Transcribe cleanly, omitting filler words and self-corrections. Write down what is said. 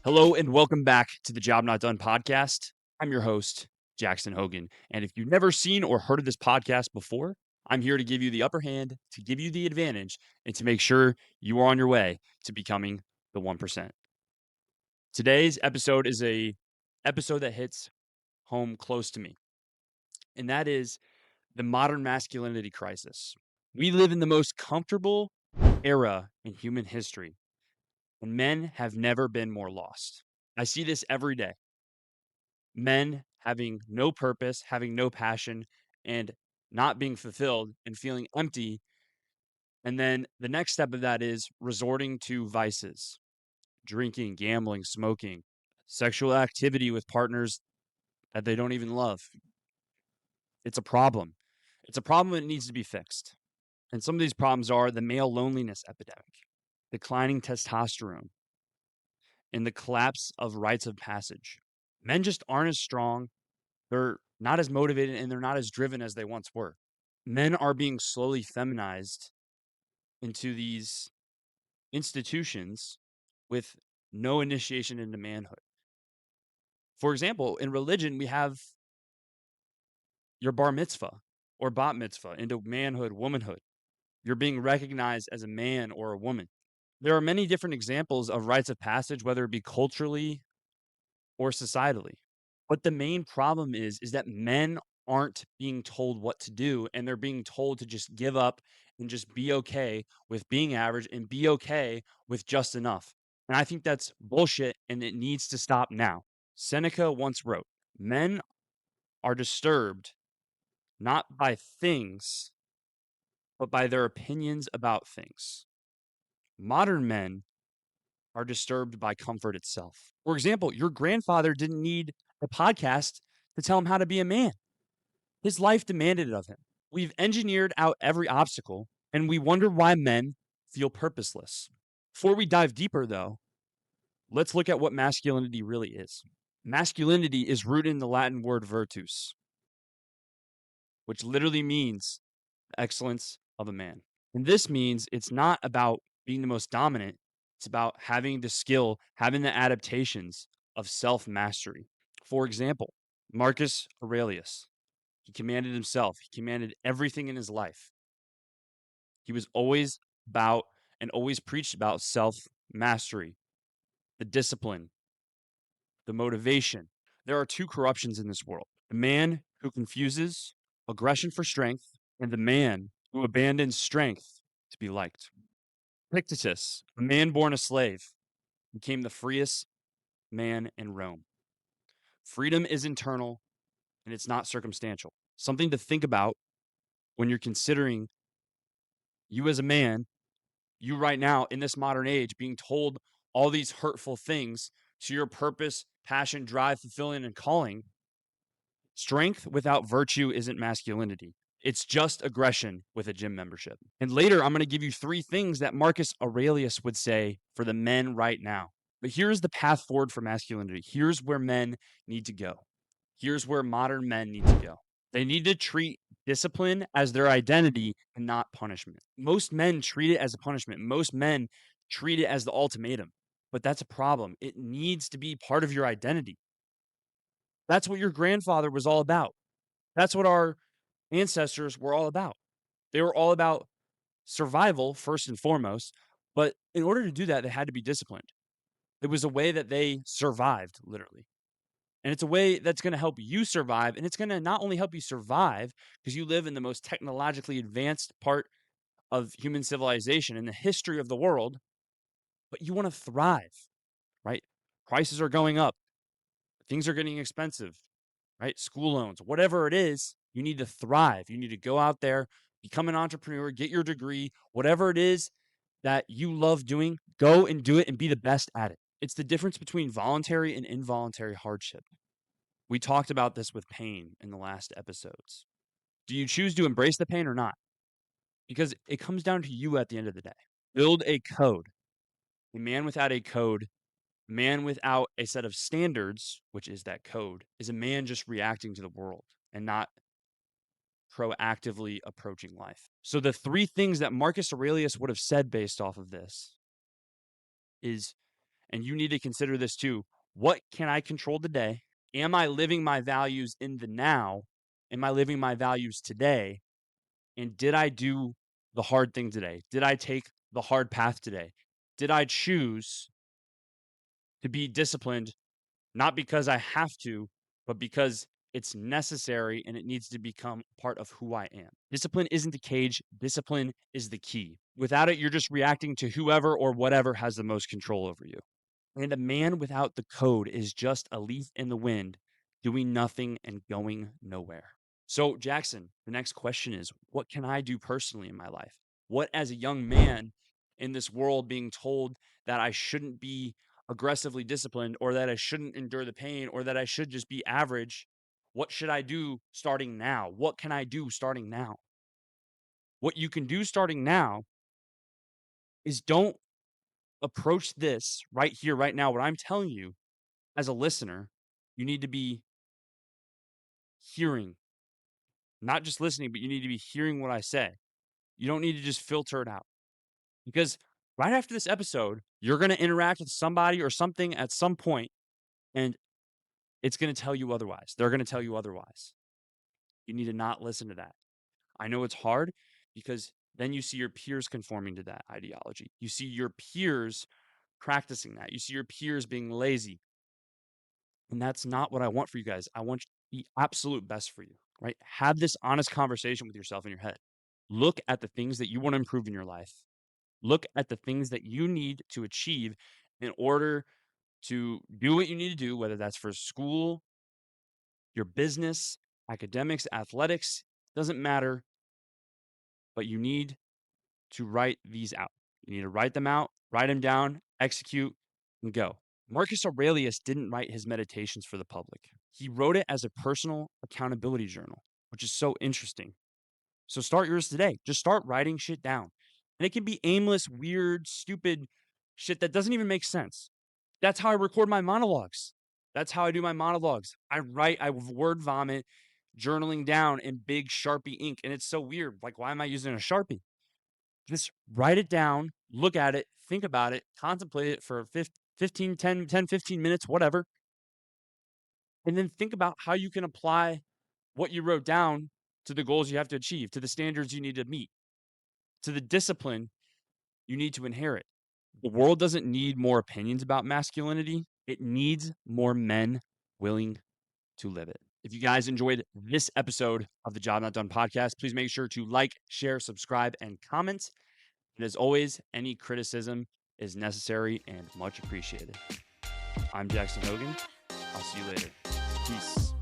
Hello and welcome back to the Job Not Done podcast. I'm your host, Jackson Hogan. And if you've never seen or heard of this podcast before, I'm here to give you the upper hand, to give you the advantage, and to make sure you are on your way to becoming the 1%. Today's episode is a episode that hits home close to me, and that is the modern masculinity crisis. We live in the most comfortable era in human history, and men have never been more lost. I see this every day. Men having no purpose, having no passion, and not being fulfilled and feeling empty. And then the next step of that is resorting to vices, drinking, gambling, smoking, sexual activity with partners that they don't even love. It's a problem. It's a problem that needs to be fixed. And some of these problems are the male loneliness epidemic, declining testosterone, and the collapse of rites of passage. Men just aren't as strong. They're not as motivated and they're not as driven as they once were. Men are being slowly feminized into these institutions with no initiation into manhood. For example, in religion, we have your bar mitzvah or bat mitzvah into manhood, womanhood. You're being recognized as a man or a woman. There are many different examples of rites of passage, whether it be culturally or societally. But the main problem is that men aren't being told what to do, and they're being told to just give up and just be okay with being average and be okay with just enough. And I think that's bullshit and it needs to stop now. Seneca once wrote, "Men are disturbed not by things, but by their opinions about things." Modern men are disturbed by comfort itself. For example, your grandfather didn't need a podcast to tell him how to be a man. His life demanded it of him. We've engineered out every obstacle, and we wonder why men feel purposeless. Before we dive deeper, though, let's look at what masculinity really is. Masculinity is rooted in the Latin word virtus, which literally means the excellence of a man. And this means it's not about being the most dominant, it's about having the skill, having the adaptations of self mastery. For example, Marcus Aurelius, he commanded himself, he commanded everything in his life. He was always about and always preached about self mastery, the discipline, the motivation. There are two corruptions in this world: the man who confuses aggression for strength, and the man who abandons strength to be liked. Pictetus, a man born a slave, became the freest man in Rome. Freedom is internal and it's not circumstantial. Something to think about when you're considering you as a man, you right now in this modern age being told all these hurtful things to your purpose, passion, drive, fulfilling, and calling. Strength without virtue isn't masculinity. It's just aggression with a gym membership. And later, I'm going to give you 3 things that Marcus Aurelius would say for the men right now. But here's the path forward for masculinity. Here's where men need to go. Here's where modern men need to go. They need to treat discipline as their identity and not punishment. Most men treat it as a punishment. Most men treat it as the ultimatum. But that's a problem. It needs to be part of your identity. That's what your grandfather was all about. That's what our ancestors were all about. They were all about survival first and foremost, but in order to do that, they had to be disciplined. It was a way that they survived, literally. And it's a way that's going to help you survive. And it's going to not only help you survive because you live in the most technologically advanced part of human civilization in the history of the world, but you want to thrive, right? Prices are going up, things are getting expensive, right? School loans, whatever it is, you need to thrive. You need to go out there, become an entrepreneur, get your degree, whatever it is that you love doing, go and do it and be the best at it. It's the difference between voluntary and involuntary hardship. We talked about this with pain in the last episodes. Do you choose to embrace the pain or not? Because it comes down to you at the end of the day. Build a code. A man without a code, a man without a set of standards, which is that code, is a man just reacting to the world and not proactively approaching life. So the 3 things that Marcus Aurelius would have said based off of this is, and you need to consider this too. What can I control today? Am I living my values in the now? Am I living my values today? And did I do the hard thing today? Did I take the hard path today? Did I choose to be disciplined, not because I have to, but because it's necessary and it needs to become part of who I am? Discipline isn't the cage, discipline is the key. Without it, you're just reacting to whoever or whatever has the most control over you. And a man without the code is just a leaf in the wind, doing nothing and going nowhere. So, Jackson, the next question is, what can I do personally in my life? What, as a young man in this world, being told that I shouldn't be aggressively disciplined or that I shouldn't endure the pain or that I should just be average, what should I do starting now? What can I do starting now? What you can do starting now is don't approach this right here, right now. What I'm telling you as a listener, you need to be hearing, not just listening, but you need to be hearing what I say. You don't need to just filter it out because right after this episode, you're going to interact with somebody or something at some point, and it's going to tell you otherwise. They're going to tell you otherwise. You need to not listen to that. I know it's hard because then you see your peers conforming to that ideology. You see your peers practicing that. You see your peers being lazy. And that's not what I want for you guys. I want the absolute best for you, right? Have this honest conversation with yourself in your head. Look at the things that you want to improve in your life. Look at the things that you need to achieve in order to do what you need to do, whether that's for school, your business, academics, athletics, doesn't matter, but you need to write these out. You need to write them out, write them down, execute, and go. Marcus Aurelius didn't write his meditations for the public. He wrote it as a personal accountability journal, which is so interesting. So start yours today. Just start writing shit down. And it can be aimless, weird, stupid shit that doesn't even make sense. That's how I record my monologues. That's how I do my monologues. I word vomit, journaling down in big Sharpie ink. And it's so weird. Like, why am I using a Sharpie? Just write it down, look at it, think about it, contemplate it for 15, 10, 15 minutes, whatever. And then think about how you can apply what you wrote down to the goals you have to achieve, to the standards you need to meet, to the discipline you need to inherit. The world doesn't need more opinions about masculinity. It needs more men willing to live it. If you guys enjoyed this episode of the Job Not Done podcast, please make sure to like, share, subscribe, and comment. And as always, any criticism is necessary and much appreciated. I'm Jackson Hogan. I'll see you later. Peace.